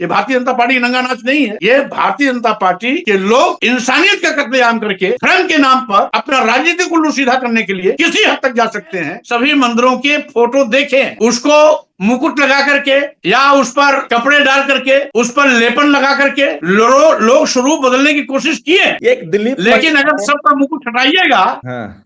ये भारतीय जनता पार्टी नंगा नाच नहीं है। ये भारतीय जनता पार्टी के लोग इंसानियत का कत्लेआम करके धर्म के नाम पर अपना राजनीतिक उल्लू सीधा करने के लिए किसी हद तक जा सकते हैं। सभी मंदिरों के फोटो देखें, उसको मुकुट लगा करके या उस पर कपड़े डाल करके उस पर लेपन लगा करके लोग स्वरूप बदलने की कोशिश किए, लेकिन अगर सबका मुकुट हटाइएगा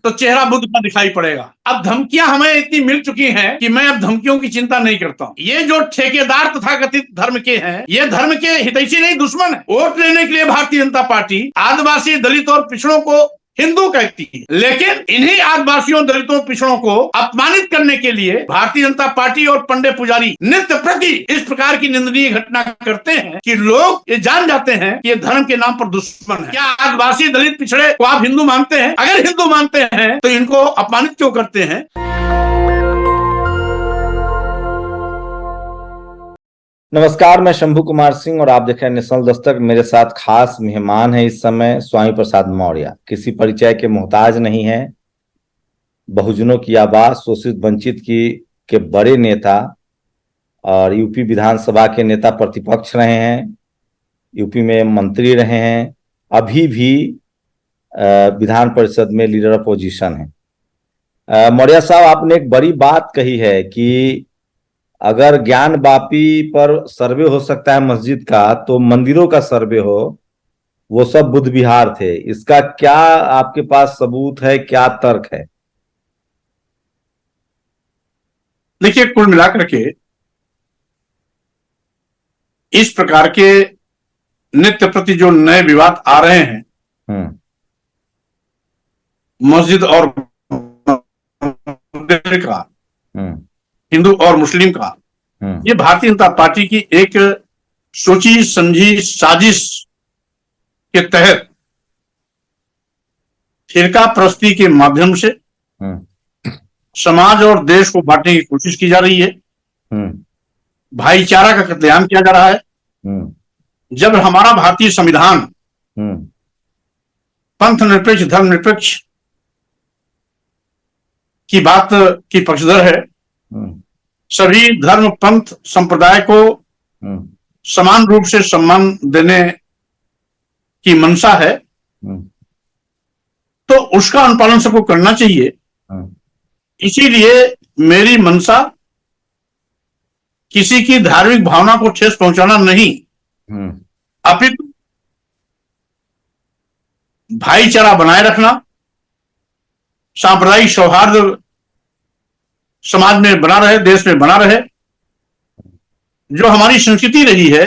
तो चेहरा बुद्ध का दिखाई पड़ेगा। अब धमकियां हमें इतनी मिल चुकी हैं कि मैं अब धमकियों की चिंता नहीं करता हूं। ये जो ठेकेदार तथाकथित धर्म के हैं, ये धर्म के हितैषी नहीं, दुश्मन है। वोट लेने के लिए भारतीय जनता पार्टी आदिवासी, दलित और पिछड़ों को हिंदू कहती है, लेकिन इन्हीं आदिवासियों, दलितों, पिछड़ों को अपमानित करने के लिए भारतीय जनता पार्टी और पंडे पुजारी नित्य प्रति इस प्रकार की निंदनीय घटना करते हैं कि लोग ये जान जाते हैं कि ये धर्म के नाम पर दुश्मन है। क्या आदिवासी, दलित, पिछड़े को आप हिंदू मानते हैं? अगर हिंदू मानते हैं तो इनको अपमानित क्यों करते हैं? नमस्कार, मैं शंभू कुमार सिंह और आप देख रहे हैं नेशनल दस्तक। मेरे साथ खास मेहमान है इस समय स्वामी प्रसाद मौर्य। किसी परिचय के मोहताज नहीं है, बहुजनों की आवाज, शोषित वंचित के बड़े नेता और यूपी विधानसभा के नेता प्रतिपक्ष रहे हैं, यूपी में मंत्री रहे हैं, अभी भी विधान परिषद में लीडर अपोजिशन है। मौर्य साहब, आपने एक बड़ी बात कही है कि अगर ज्ञान वापी पर सर्वे हो सकता है मस्जिद का, तो मंदिरों का सर्वे हो, वो सब बुद्ध विहार थे। इसका क्या आपके पास सबूत है, क्या तर्क है? देखिए, कुल मिलाकर के इस प्रकार के नित्य प्रति जो नए विवाद आ रहे हैं, मस्जिद और मंदिर का, हिंदू और मुस्लिम का, ये भारतीय जनता पार्टी की एक सोची समझी साजिश के तहत फिरका प्रस्ती के माध्यम से समाज और देश को बांटने की कोशिश की जा रही है। भाईचारा का कत्लेआम किया जा रहा है। जब हमारा भारतीय संविधान पंथ निरपेक्ष, धर्म निरपेक्ष की बात की पक्षधर है, सभी धर्म, पंथ, संप्रदाय को समान रूप से सम्मान देने की मंशा है, तो उसका अनुपालन सबको करना चाहिए। इसीलिए मेरी मंशा किसी की धार्मिक भावना को ठेस पहुंचाना नहीं, अपितु भाईचारा बनाए रखना, सांप्रदायिक सौहार्द समाज में बना रहे, देश में बना रहे। जो हमारी संस्कृति रही है,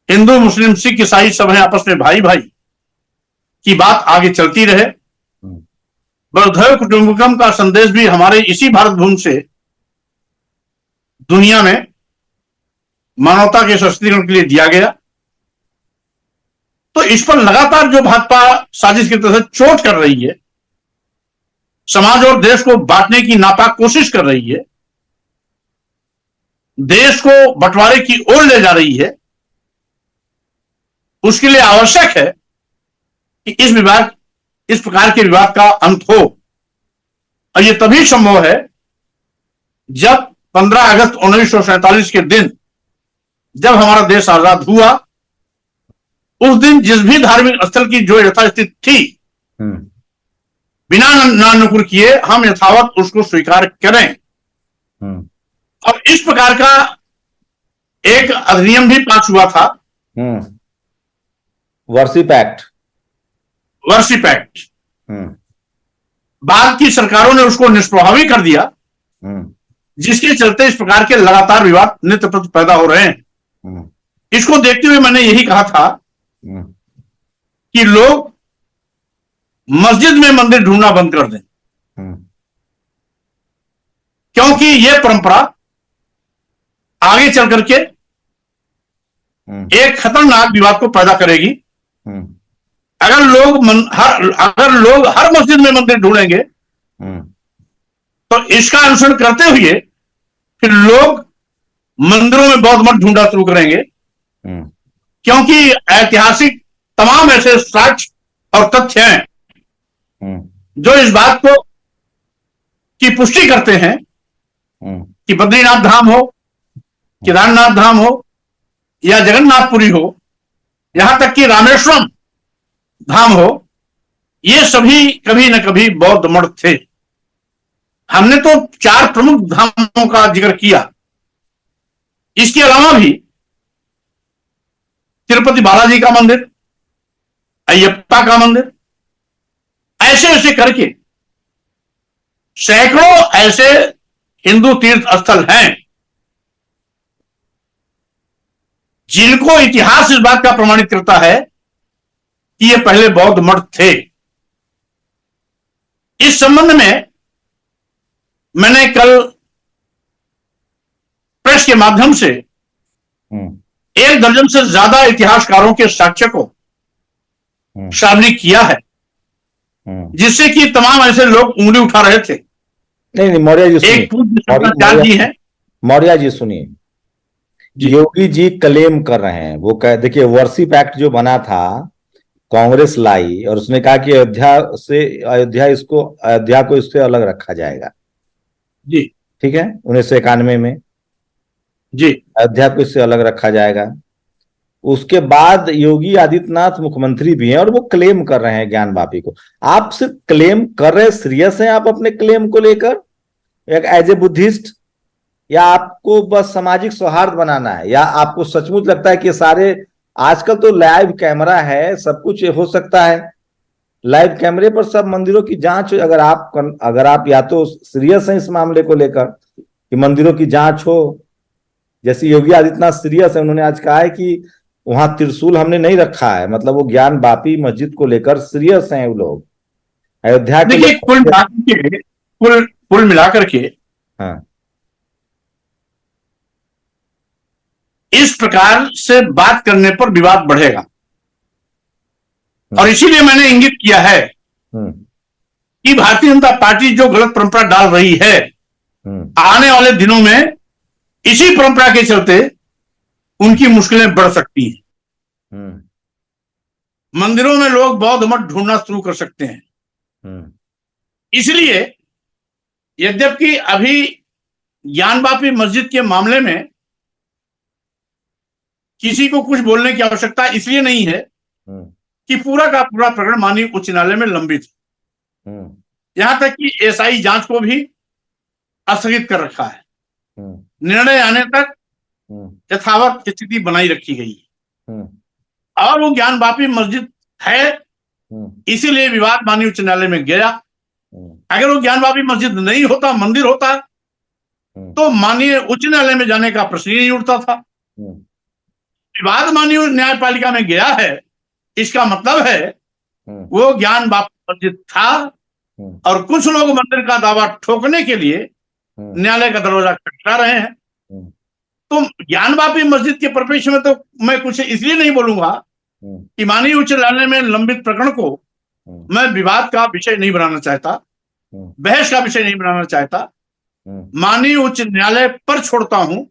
हिंदू, मुस्लिम, सिख, ईसाई सब हैं आपस में भाई भाई की बात आगे चलती रहे। वसुधैव कुटुंबकम का संदेश भी हमारे इसी भारत भूमि से दुनिया में मानवता के सशक्तिकरण के लिए दिया गया। तो इस पर लगातार जो भाजपा साजिश की तरह चोट कर रही है, समाज और देश को बांटने की नापाक कोशिश कर रही है, देश को बंटवारे की ओर ले जा रही है, उसके लिए आवश्यक है कि इस प्रकार के विवाद का अंत हो। और यह तभी संभव है जब 15 अगस्त 1947 के दिन, जब हमारा देश आजाद हुआ, उस दिन जिस भी धार्मिक स्थल की जो यथास्थिति थी, बिना नानुकुर किए हम यथावत उसको स्वीकार करें। और इस प्रकार का एक अधिनियम भी पास हुआ था, वर्शिप एक्ट। बाद की सरकारों ने उसको निष्प्रभावी कर दिया, जिसके चलते इस प्रकार के लगातार विवाद नित्य प्रति पैदा हो रहे हैं। इसको देखते हुए मैंने यही कहा था कि लोग मस्जिद में मंदिर ढूंढना बंद कर दें, क्योंकि यह परंपरा आगे चल करके एक खतरनाक विवाद को पैदा करेगी। अगर लोग हर मस्जिद में मंदिर ढूंढेंगे तो इसका अनुसरण करते हुए फिर लोग मंदिरों में बौद्ध मठ ढूंढना शुरू करेंगे, क्योंकि ऐतिहासिक तमाम ऐसे साक्ष्य और तथ्य हैं जो इस बात को की पुष्टि करते हैं कि बद्रीनाथ धाम हो, केदारनाथ धाम हो, या जगन्नाथपुरी हो, यहां तक कि रामेश्वरम धाम हो, ये सभी कभी न कभी बौद्ध मठ थे। हमने तो 4 प्रमुख धामों का जिक्र किया, इसके अलावा भी तिरुपति बालाजी का मंदिर, अयप्पा का मंदिर, ऐसे ऐसे करके सैकड़ों ऐसे हिंदू तीर्थ स्थल हैं जिनको इतिहास इस बात का प्रमाणित करता है कि ये पहले बौद्ध मठ थे। इस संबंध में मैंने कल प्रेस के माध्यम से 1 दर्जन से ज्यादा इतिहासकारों के साक्ष्य को सार्वजनिक किया है, जिससे कि तमाम ऐसे लोग उंगली उठा रहे थे। नहीं मौर्य जी सुनिए, एक पूज्य शंकराचार्य जी हैं। मौर्य जी सुनिए, योगी जी क्लेम कर रहे हैं, वो कह देखिए वर्शिप एक्ट जो बना था कांग्रेस लाई और उसने कहा कि अयोध्या को इससे अलग रखा जाएगा जी, ठीक है, 1991 में जी, अयोध्या को इससे अलग रखा जाएगा। उसके बाद योगी आदित्यनाथ मुख्यमंत्री भी हैं और वो क्लेम कर रहे हैं ज्ञान वापी को। आप सिर्फ क्लेम कर रहे, सीरियस हैं आप अपने क्लेम को लेकर एक एज ए बुद्धिस्ट, या आपको बस सामाजिक सौहार्द बनाना है, या आपको सचमुच लगता है कि सारे आजकल तो लाइव कैमरा है, सब कुछ हो सकता है, लाइव कैमरे पर सब मंदिरों की जांच, अगर आप या तो सीरियस हैं इस मामले को लेकर कि मंदिरों की जांच हो, जैसे योगी आदित्यनाथ सीरियस है, उन्होंने आज कहा है कि वहां त्रिशूल हमने नहीं रखा है, मतलब वो ज्ञान वापी मस्जिद को लेकर सीरियस हैं वो लोग। अयोध्या के देखिए कुल मिलाकर के हाँ इस प्रकार से बात करने पर विवाद बढ़ेगा, और इसीलिए मैंने इंगित किया है कि भारतीय जनता पार्टी जो गलत परंपरा डाल रही है, आने वाले दिनों में इसी परंपरा के चलते उनकी मुश्किलें बढ़ सकती हैं। मंदिरों में लोग बौद्ध मठ ढूंढना शुरू कर सकते हैं। इसलिए यद्यपि अभी ज्ञानवापी मस्जिद के मामले में किसी को कुछ बोलने की आवश्यकता इसलिए नहीं है कि पूरा का पूरा प्रकरण माननीय उच्च न्यायालय में लंबित है। यहां तक कि एसआई जांच को भी स्थगित कर रखा है। निर्णय आने तक यथावत स्थिति बनाई रखी गई है, और वो ज्ञानवापी मस्जिद है, इसीलिए विवाद माननीय उच्च न्यायालय में गया। अगर वो ज्ञानवापी मस्जिद नहीं होता, मंदिर होता, तो माननीय उच्च न्यायालय में जाने का प्रश्न ही नहीं उठता था। विवाद माननीय न्यायपालिका में गया है, इसका मतलब है वो ज्ञानवापी मस्जिद था, और कुछ लोग मंदिर का दावा ठोकने के लिए न्यायालय का दरवाजा खटखटा रहे हैं। तो ज्ञानवापी मस्जिद के परिप्रेक्ष्य में तो मैं कुछ इसलिए नहीं बोलूंगा कि माननीय उच्च न्यायालय में लंबित प्रकरण को मैं विवाद का विषय नहीं बनाना चाहता, बहस का विषय नहीं बनाना चाहता। माननीय उच्च न्यायालय पर छोड़ता हूं,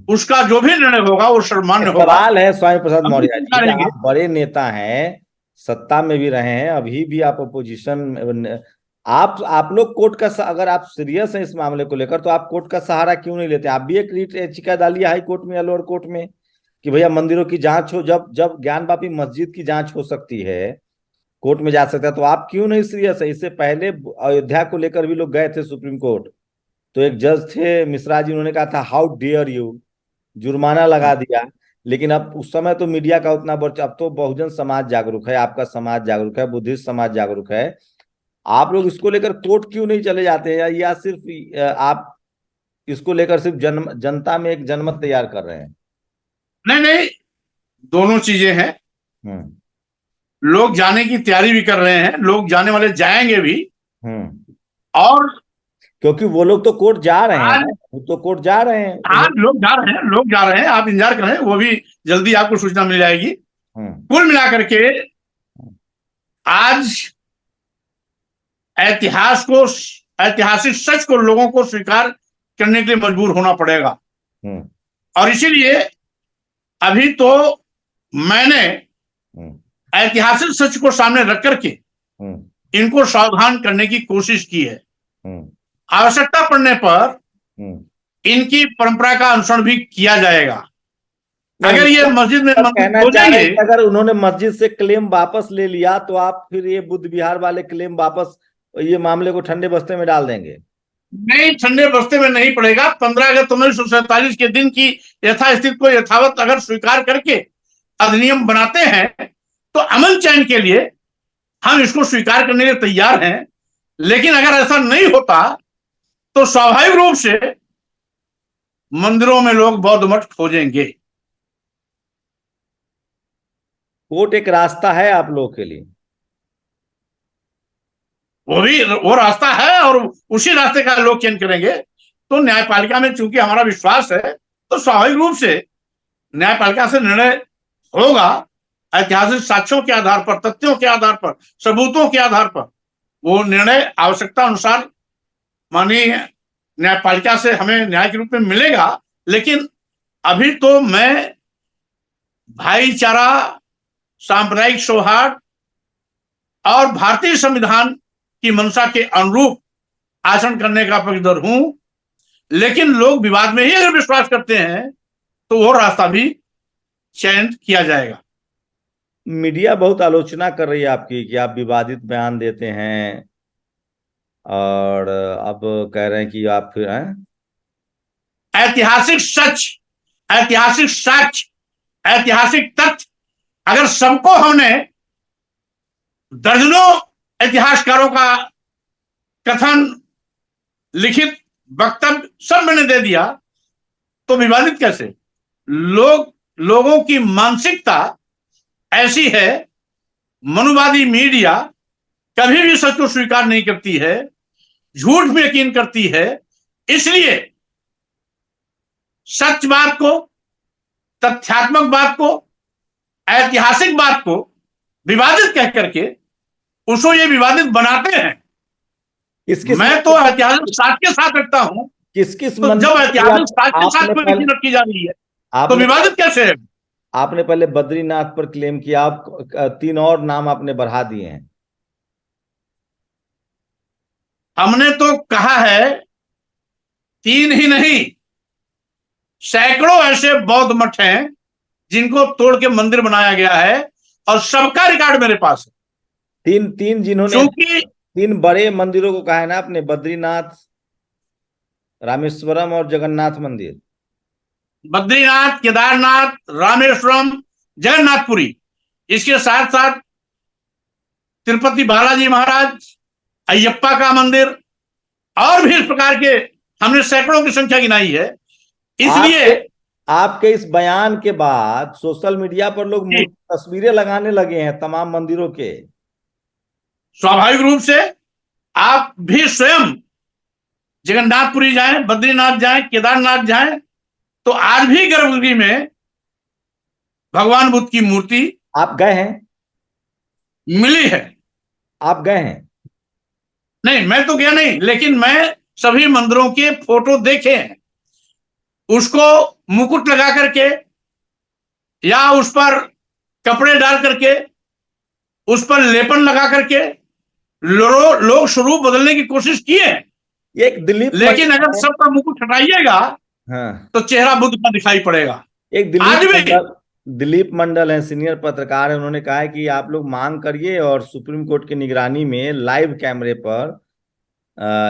उसका जो भी निर्णय होगा वो सर्वमान्य होगा। सवाल है स्वामी प्रसाद मौर्य जी, आप बड़े नेता हैं, सत्ता में भी रहे हैं, अभी भी आप अपोजिशन, आप लोग कोर्ट का, अगर आप सीरियस हैं इस मामले को लेकर तो आप कोर्ट का सहारा क्यों नहीं लेते? आप भी एक रीट याचिका डालिए हाई कोर्ट में या लोअर कोर्ट में कि भैया मंदिरों की जांच हो, जब ज्ञानवापी मस्जिद की जांच हो सकती है, कोर्ट में जा सकता है, तो आप क्यों नहीं सीरियस है? इससे पहले अयोध्या को लेकर भी लोग गए थे सुप्रीम कोर्ट, तो एक जज थे मिश्रा जी, उन्होंने कहा था हाउ डेयर यू, जुर्माना लगा दिया। लेकिन अब उस समय तो मीडिया का उतना अब तो बहुजन समाज जागरूक है, आपका समाज जागरूक है, बुद्धिस्ट समाज जागरूक है, आप लोग इसको लेकर कोर्ट क्यों नहीं चले जाते हैं? या सिर्फ आप इसको लेकर सिर्फ जनता में एक जनमत तैयार कर रहे हैं? नहीं, दोनों चीजें हैं। लोग जाने की तैयारी भी कर रहे हैं, लोग जाने वाले जाएंगे भी, और क्योंकि वो लोग तो कोर्ट जा रहे हैं, वो तो कोर्ट जा रहे हैं। हाँ, लोग जा रहे हैं, आप इंतजार करें, वो भी जल्दी आपको सूचना मिल जाएगी। कुल मिलाकर के आज ऐतिहासिक सच को लोगों को स्वीकार करने के लिए मजबूर होना पड़ेगा, और इसीलिए अभी तो मैंने ऐतिहासिक सच को सामने रख करके इनको सावधान करने की कोशिश की है। आवश्यकता पड़ने पर इनकी परंपरा का अनुसरण भी किया जाएगा। अगर ये मस्जिद में मंदिर कहना हो चाह रहे जाएंगे, हैं कि अगर उन्होंने मस्जिद से क्लेम वापस ले लिया तो आप फिर ये बुद्ध विहार वाले क्लेम वापस, ये मामले को ठंडे बस्ते में डाल देंगे? नहीं, ठंडे बस्ते में नहीं पड़ेगा। 15 अगस्त 1947 के दिन की यथास्थिति को यथावत अगर स्वीकार करके अधिनियम बनाते हैं तो अमन चैन के लिए हम इसको स्वीकार करने के लिए तैयार हैं। लेकिन अगर ऐसा नहीं होता तो स्वाभाविक रूप से मंदिरों में लोग बौद्ध मठ खोजेंगे। कोर्ट एक रास्ता है आप लोगों के लिए? वो रास्ता है और उसी रास्ते का लोग चयन करेंगे। तो न्यायपालिका में चूंकि हमारा विश्वास है तो स्वाभाविक रूप से न्यायपालिका से निर्णय होगा। ऐतिहासिक साक्ष्यों के आधार पर, तथ्यों के आधार पर, सबूतों के आधार पर वो निर्णय आवश्यकता अनुसार माननीय न्यायपालिका से हमें न्याय के रूप में मिलेगा। लेकिन अभी तो मैं भाईचारा, सांप्रदायिक सौहार्द और भारतीय संविधान की मंशा के अनुरूप आचरण करने का पक्षधर हूं। लेकिन लोग विवाद में ही अगर विश्वास करते हैं तो वो रास्ता भी चयन किया जाएगा। मीडिया बहुत आलोचना कर रही है आपकी कि आप विवादित बयान देते हैं और अब कह रहे हैं कि आप फिर हैं। ऐतिहासिक सच, ऐतिहासिक साक्ष्य, ऐतिहासिक तथ्य अगर सबको हमने दर्जनों इतिहासकारों का कथन, लिखित वक्तव्य सब मैंने दे दिया तो विवादित कैसे? लोगों की मानसिकता ऐसी है, मनुवादी मीडिया कभी भी सच को स्वीकार नहीं करती है, झूठ में यकीन करती है। इसलिए सच बात को, तथ्यात्मक बात को, ऐतिहासिक बात को विवादित कह करके उसको ये विवादित बनाते हैं। मैं तो ऐतिहासिक साक्ष्य के साथ रखता हूं। किस किस तो जब ऐतिहासिक साक्ष्य के साथ कोई यकीन रखी जा रही है तो विवादित कैसे है? आपने पहले बद्रीनाथ पर क्लेम किया, आप 3 और नाम आपने बढ़ा दिए हैं। हमने तो कहा है 3 ही नहीं, सैकड़ों ऐसे बौद्ध मठ हैं जिनको तोड़ के मंदिर बनाया गया है और सबका रिकॉर्ड मेरे पास है। तीन जिन्होंने क्योंकि 3 बड़े मंदिरों को कहा है ना आपने, बद्रीनाथ, रामेश्वरम और जगन्नाथ मंदिर। बद्रीनाथ, केदारनाथ, रामेश्वरम, जगन्नाथपुरी, इसके साथ साथ तिरुपति बालाजी महाराज, अयप्पा का मंदिर और भी इस प्रकार के हमने सैकड़ों की संख्या गिनाई है। इसलिए आपके इस बयान के बाद सोशल मीडिया पर लोग तस्वीरें लगाने लगे हैं तमाम मंदिरों के। स्वाभाविक रूप से आप भी स्वयं जगन्नाथपुरी जाएं, बद्रीनाथ जाएं, केदारनाथ जाएं तो आज भी गर्भगृह में भगवान बुद्ध की मूर्ति आप गए हैं? मिली है। आप गए हैं? नहीं, मैं तो गया नहीं, लेकिन मैं सभी मंदिरों के फोटो देखे हैं। उसको मुकुट लगा करके या उस पर कपड़े डाल करके, उस पर लेपन लगा करके लोग स्वरूप बदलने की कोशिश किए हैं। एक दिलीप, लेकिन अगर सबका मुकुट हटाइएगा हाँ, तो चेहरा बुद्ध का दिखाई पड़ेगा। एक दिलीप मंडल है, सीनियर पत्रकार है, उन्होंने कहा है कि आप लोग मांग करिए और सुप्रीम कोर्ट की निगरानी में लाइव कैमरे पर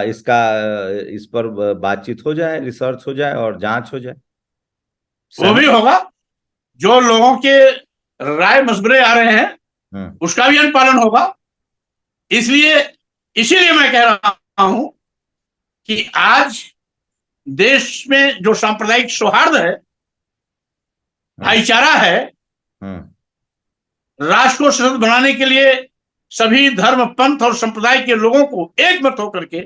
इस पर बातचीत हो जाए, रिसर्च हो जाए और जांच हो जाए। वो भी होगा। जो लोगों के राय मशवरे आ रहे हैं उसका भी अनुपालन होगा। इसीलिए मैं कह रहा हूं कि आज देश में जो सांप्रदायिक सौहार्द है, भाईचारा है, राष्ट्र को सशक्त बनाने के लिए सभी धर्म, पंथ और संप्रदाय के लोगों को एक मत होकर के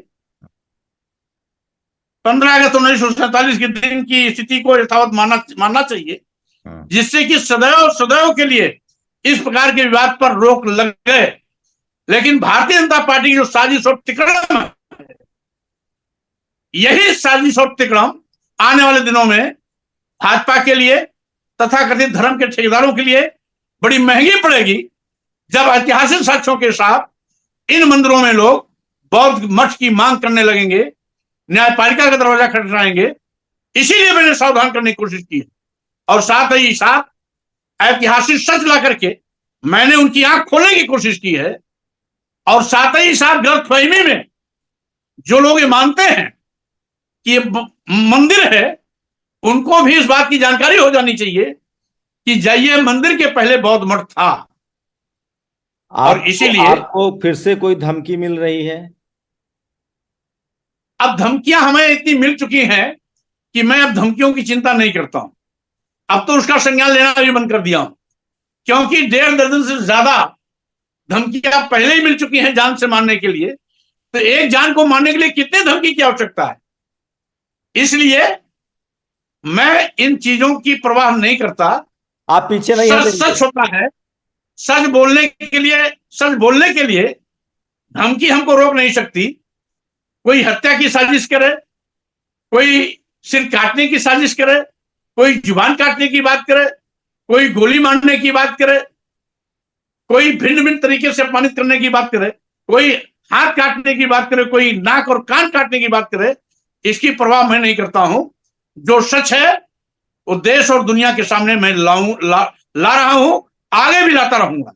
15 अगस्त 1947 के दिन की स्थिति को यथावत मानना चाहिए, जिससे कि सदैव के लिए इस प्रकार के विवाद पर रोक लग गए। लेकिन भारतीय जनता पार्टी की जो साजिश और तिकड़म है, यही साजिश और तिकड़म आने वाले दिनों में भाजपा के लिए तथा कथित धर्म के ठेकेदारों के लिए बड़ी महंगी पड़ेगी, जब ऐतिहासिक साक्ष्यों के साथ इन मंदिरों में लोग बौद्ध मठ की मांग करने लगेंगे, न्यायपालिका का दरवाजा खटखटाएंगे। इसीलिए मैंने सावधान करने की कोशिश की। और साथ ही साथ ऐतिहासिक सच ला करके मैंने उनकी आंख खोलने की कोशिश की है। और साथ ही साथ गलतफहमी में जो लोग ये मानते हैं कि ये मंदिर है, उनको भी इस बात की जानकारी हो जानी चाहिए कि जाइए मंदिर के पहले बौद्ध मठ था। और इसीलिए आपको फिर से कोई धमकी मिल रही है? अब धमकियां हमें इतनी मिल चुकी हैं कि मैं अब धमकियों की चिंता नहीं करता हूं। अब तो उसका संज्ञान लेना भी बंद कर दिया हूं, क्योंकि 1.5 दर्जन से ज्यादा धमकियां पहले ही मिल चुकी हैं जान से मारने के लिए। तो एक जान को मारने के लिए कितने धमकी की आवश्यकता है? इसलिए मैं इन चीजों की परवाह नहीं करता। आप पीछे नहीं सच सच होता है। सच बोलने के लिए धमकी हमको रोक नहीं सकती। कोई हत्या की साजिश करे, कोई सिर काटने की साजिश करे, कोई जुबान काटने की बात करे, कोई गोली मारने की बात करे, कोई भिन्न भिन्न तरीके से अपमानित करने की बात करे, कोई हाथ काटने की बात करे, कोई नाक और कान काटने की बात करे, इसकी परवाह मैं नहीं करता हूं। जो सच है वो देश और दुनिया के सामने मैं ला रहा हूं, आगे भी लाता रहूंगा।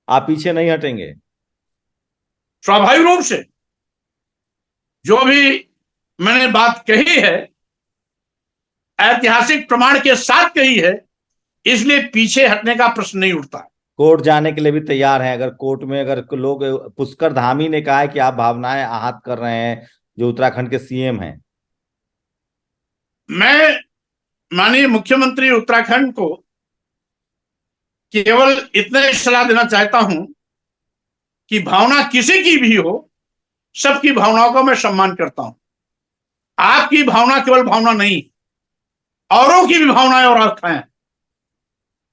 आप पीछे नहीं हटेंगे? स्वाभाविक रूप से जो भी मैंने बात कही है ऐतिहासिक प्रमाण के साथ कही है, इसलिए पीछे हटने का प्रश्न नहीं उठता। कोर्ट जाने के लिए भी तैयार हैं? अगर कोर्ट में अगर लोग, पुष्कर धामी ने कहा है कि आप भावनाएं आहत कर रहे हैं, जो उत्तराखंड के सीएम हैं। मैं माननीय मुख्यमंत्री उत्तराखंड को केवल इतना ही सलाह देना चाहता हूं कि भावना किसी की भी हो, सबकी भावनाओं का मैं सम्मान करता हूं। आपकी भावना केवल भावना नहीं, औरों की भी भावनाएं और आस्थाएं।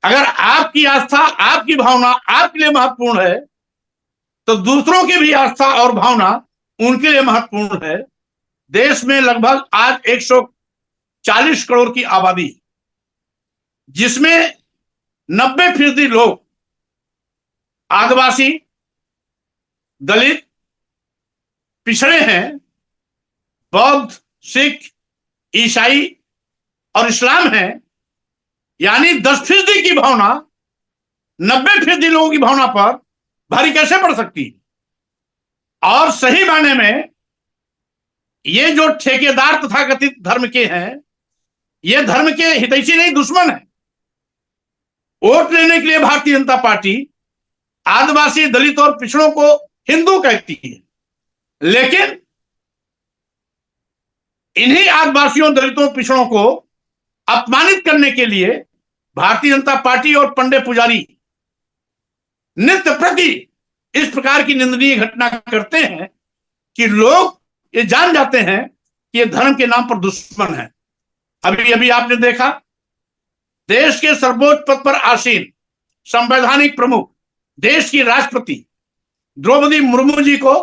अगर आपकी आस्था, आपकी भावना आपके लिए महत्वपूर्ण है, तो दूसरों की भी आस्था और भावना उनके लिए महत्वपूर्ण है। देश में लगभग आज 140 करोड़ की आबादी, जिसमें 90% लोग आदिवासी, दलित, पिछड़े हैं, बौद्ध, सिख, ईसाई और इस्लाम है। यानी 10% की भावना 90% लोगों की भावना पर भारी कैसे पड़ सकती है? और सही मायने में ये जो ठेकेदार तथाकथित धर्म के हैं, ये धर्म के हितैषी नहीं, दुश्मन है। वोट लेने के लिए भारतीय जनता पार्टी आदिवासी, दलित और पिछड़ों को हिंदू कहती है, लेकिन इन्हीं आदिवासियों, दलितों, पिछड़ों को अपमानित करने के लिए भारतीय जनता पार्टी और पंडे पुजारी नित्य प्रति इस प्रकार की निंदनीय घटना करते हैं कि लोग ये जान जाते हैं कि ये धर्म के नाम पर दुश्मन है। अभी अभी आपने देखा, देश के सर्वोच्च पद पर आसीन संवैधानिक प्रमुख, देश की राष्ट्रपति द्रौपदी मुर्मू जी को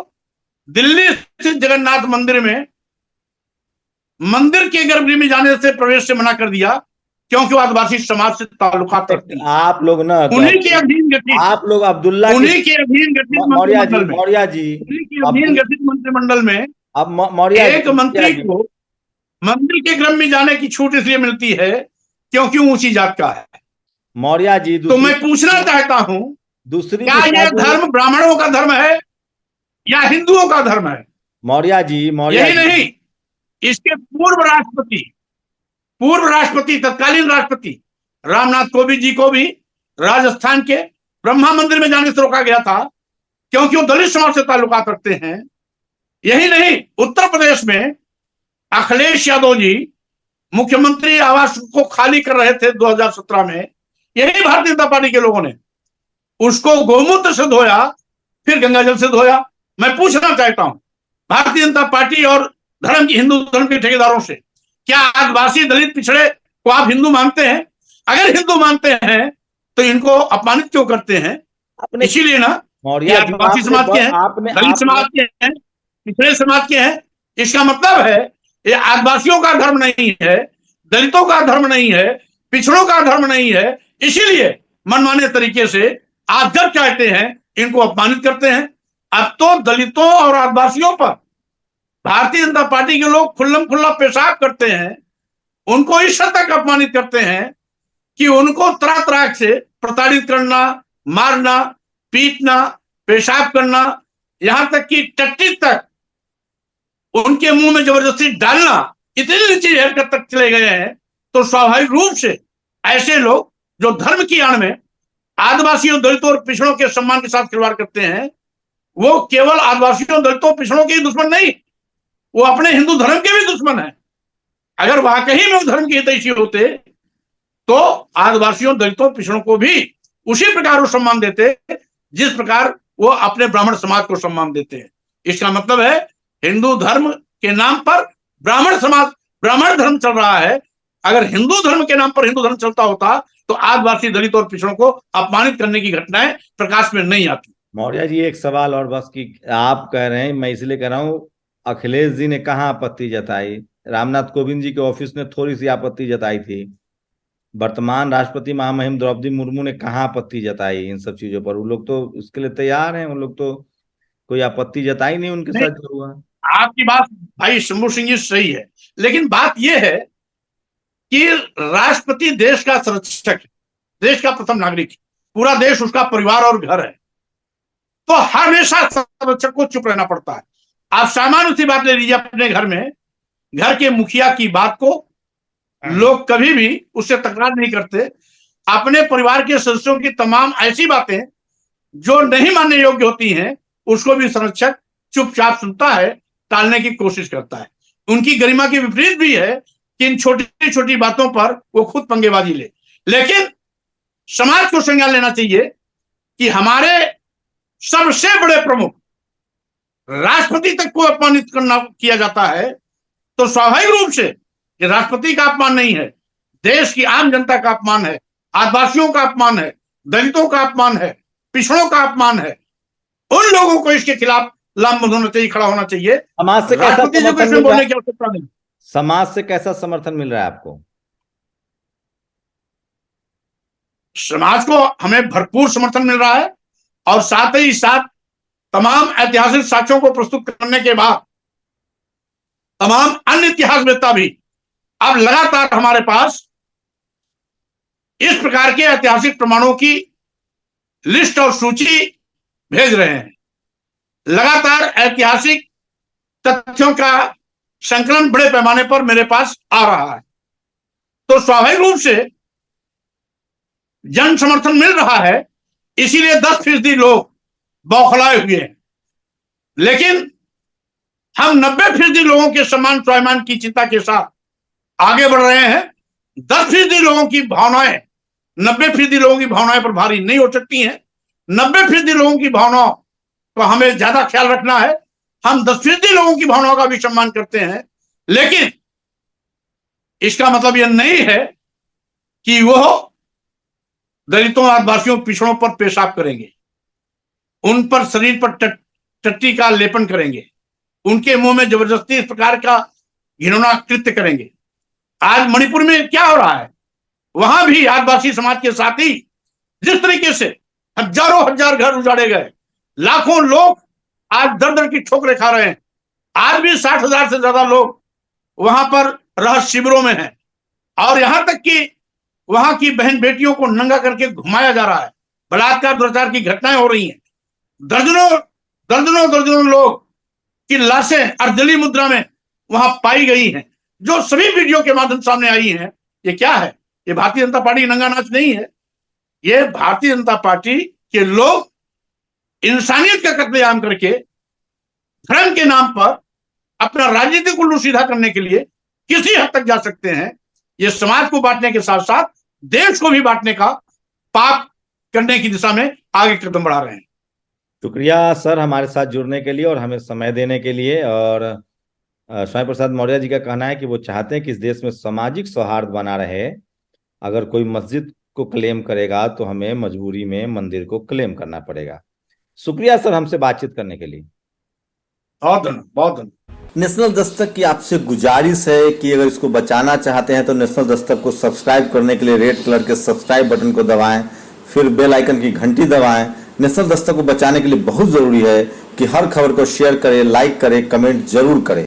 दिल्ली स्थित जगन्नाथ मंदिर में मंदिर के गर्भगृह में जाने से, प्रवेश से मना कर दिया, क्योंकि वो आदिवासी समाज से ताल्लुकात रखते हैं। आप लोग ना, उन्हीं के अधीन गठित, आप लोग अब्दुल्ला, उन्हीं के अधीन गठित मंत्रिमंडल में, उन्हीं के अधीन गठित मंत्रिमंडल में अब मौर्य एक मंत्री को मंदिर के क्रम में जाने की छूट इसलिए मिलती है क्योंकि ऊंची जात का है। मौर्य जी, तो मैं पूछना चाहता हूं, दूसरी क्या यह धर्म ब्राह्मणों का धर्म है या हिंदुओं का धर्म है? मौर्य जी, यही नहीं, इसके पूर्व राष्ट्रपति तत्कालीन राष्ट्रपति रामनाथ कोविंद जी को भी राजस्थान के ब्रह्मा मंदिर में जाने से रोका गया था, क्योंकि वो दलित समाज से ताल्लुकात रखते हैं। यही नहीं, उत्तर प्रदेश में अखिलेश यादव जी मुख्यमंत्री आवास को खाली कर रहे थे 2017 में, यही भारतीय जनता पार्टी के लोगों ने उसको गोमूत्र से धोया, फिर गंगाजल से धोया। मैं पूछना चाहता हूं भारतीय जनता पार्टी और धर्म की, हिंदू धर्म के ठेकेदारों से, क्या आदिवासी, दलित, पिछड़े को आप हिंदू मानते हैं? अगर हिंदू मानते हैं तो इनको अपमानित क्यों करते हैं? इसीलिए ना, आदिवासी समाज के हैं, दलित समाज के हैं, पिछड़े समाज के हैं। इसका मतलब है ये आदिवासियों का धर्म नहीं है, दलितों का धर्म नहीं है, पिछड़ों का धर्म नहीं है। इसीलिए मनमाने तरीके से आप जब चाहते हैं इनको अपमानित करते हैं। अब तो दलितों और आदिवासियों पर भारतीय जनता पार्टी के लोग खुल्लम खुल्ला पेशाब करते हैं, उनको इस हद तक अपमानित करते हैं कि उनको तरह तरह से प्रताड़ित करना, मारना, पीटना, पेशाब करना, यहां तक कि टट्टी तक उनके मुंह में जबरदस्ती डालना, इतनी नीची हरकत तक चले गए हैं। तो स्वाभाविक रूप से ऐसे लोग जो धर्म की आड़ में आदिवासियों, दलितों और पिछड़ों के सम्मान के साथ खिलवाड़ करते हैं, वो केवल आदिवासियों, दलितों, पिछड़ों के ही दुश्मन नहीं, वो अपने हिंदू धर्म के भी दुश्मन है। अगर वाकई में धर्म के हितैषी होते तो आदिवासियों, दलितों, पिछड़ों को भी उसी प्रकार वो सम्मान देते जिस प्रकार वो अपने ब्राह्मण समाज को सम्मान देते हैं। इसका मतलब है हिंदू धर्म के नाम पर ब्राह्मण समाज, ब्राह्मण धर्म चल रहा है। अगर हिंदू धर्म के नाम पर हिंदू धर्म चलता होता तो आदिवासी, दलित और पिछड़ों को अपमानित करने की घटनाएं प्रकाश में नहीं आती। मौर्य जी, एक सवाल और बस कि आप कह रहे हैं, मैं इसलिए कह रहा हूं, अखिलेश जी ने कहाँ आपत्ति जताई? रामनाथ कोविंद जी के ऑफिस ने थोड़ी सी आपत्ति जताई थी। वर्तमान राष्ट्रपति महामहिम द्रौपदी मुर्मू ने कहाँ आपत्ति जताई इन सब चीजों पर? वो लोग तो उसके लिए तैयार हैं, उन लोग तो कोई आपत्ति जताई नहीं उनके साथ जो हुआ। आपकी बात भाई शंभू सिंह जी सही है, लेकिन बात यह है कि राष्ट्रपति देश का संरक्षक है, देश का प्रथम नागरिक है, पूरा देश उसका परिवार और घर है, तो हमेशा संरक्षक को चुप रहना पड़ता है। आप सामान्य सी बात ले लीजिए, अपने घर में घर के मुखिया की बात को लोग कभी भी उससे तकरार नहीं करते। अपने परिवार के सदस्यों की तमाम ऐसी बातें जो नहीं मानने योग्य होती हैं, उसको भी संरक्षक चुपचाप सुनता है, टालने की कोशिश करता है। उनकी गरिमा के विपरीत भी है कि इन छोटी छोटी बातों पर वो खुद पंगेबाजी ले। लेकिन समाज को संज्ञान लेना चाहिए कि हमारे सबसे बड़े प्रमुख राष्ट्रपति तक को अपमानित करना किया जाता है, तो स्वाभाविक रूप से ये राष्ट्रपति का अपमान नहीं है, देश की आम जनता का अपमान है, आदिवासियों का अपमान है, दलितों का अपमान है, पिछड़ों का अपमान है। उन लोगों को इसके खिलाफ लामबंद होना चाहिए, खड़ा होना चाहिए। समाज से कैसा राष्ट्रपति जी को इसमें बोलने की आवश्यकता नहीं। समाज से कैसा समर्थन मिल रहा है आपको? समाज को हमें भरपूर समर्थन मिल रहा है, और साथ ही साथ तमाम ऐतिहासिक साक्ष्यों को प्रस्तुत करने के बाद तमाम अन्य इतिहासवेत्ता भी अब लगातार हमारे पास इस प्रकार के ऐतिहासिक प्रमाणों की लिस्ट और सूची भेज रहे हैं। लगातार ऐतिहासिक तथ्यों का संकलन बड़े पैमाने पर मेरे पास आ रहा है, तो स्वाभाविक रूप से जन समर्थन मिल रहा है, इसीलिए 10% लोग बौखलाए हुए हैं। लेकिन हम 90% लोगों के सम्मान स्वाभिमान की चिंता के साथ आगे बढ़ रहे हैं। 10% लोगों की भावनाएं 90% लोगों की भावनाएं पर भारी नहीं हो सकती हैं। 90% लोगों की भावनाओं को हमें ज्यादा ख्याल रखना है। हम 10% लोगों की भावनाओं का भी सम्मान करते हैं, लेकिन इसका मतलब यह नहीं है कि वह दलितों, आदिवासियों, पिछड़ों पर पेशाब करेंगे, उन पर शरीर पर टट्टी का लेपन करेंगे, उनके मुंह में जबरदस्ती इस प्रकार का घिनौना कृत्य करेंगे। आज मणिपुर में क्या हो रहा है, वहां भी आदिवासी समाज के साथ ही जिस तरीके से हजारों हजार घर उजाड़े गए, लाखों लोग आज दर दर की ठोकरें खा रहे हैं। आज भी 60,000 से ज्यादा लोग वहां पर राहत शिविरों में हैं, और यहां तक कि वहां की बहन बेटियों को नंगा करके घुमाया जा रहा है। बलात्कार, दुराचार की घटनाएं हो रही हैं। दर्जनों लोग की लाशें अर्धली मुद्रा में वहां पाई गई हैं, जो सभी वीडियो के माध्यम सामने आई हैं। ये क्या है? ये भारतीय जनता पार्टी नंगा नाच नहीं है। ये भारतीय जनता पार्टी के लोग इंसानियत का कत्लेआम करके धर्म के नाम पर अपना राजनीतिक उल्लू सीधा करने के लिए किसी हद तक जा सकते हैं। ये समाज को बांटने के साथ साथ देश को भी बांटने का पाप करने की दिशा में आगे कदम बढ़ा रहे हैं। शुक्रिया सर हमारे साथ जुड़ने के लिए और हमें समय देने के लिए। और स्वामी प्रसाद मौर्य जी का कहना है कि वो चाहते हैं कि इस देश में सामाजिक सौहार्द बना रहे। अगर कोई मस्जिद को क्लेम करेगा तो हमें मजबूरी में मंदिर को क्लेम करना पड़ेगा। शुक्रिया सर हमसे बातचीत करने के लिए। बहुत धन्यवाद। नेशनल दस्तक की आपसे गुजारिश है कि अगर इसको बचाना चाहते हैं तो नेशनल दस्तक को सब्सक्राइब करने के लिए रेड कलर के सब्सक्राइब बटन को दबाएं, फिर बेल आइकन की घंटी दबाएं। नेशनल दस्तक को बचाने के लिए बहुत जरूरी है कि हर खबर को शेयर करें, लाइक करें, कमेंट जरूर करें।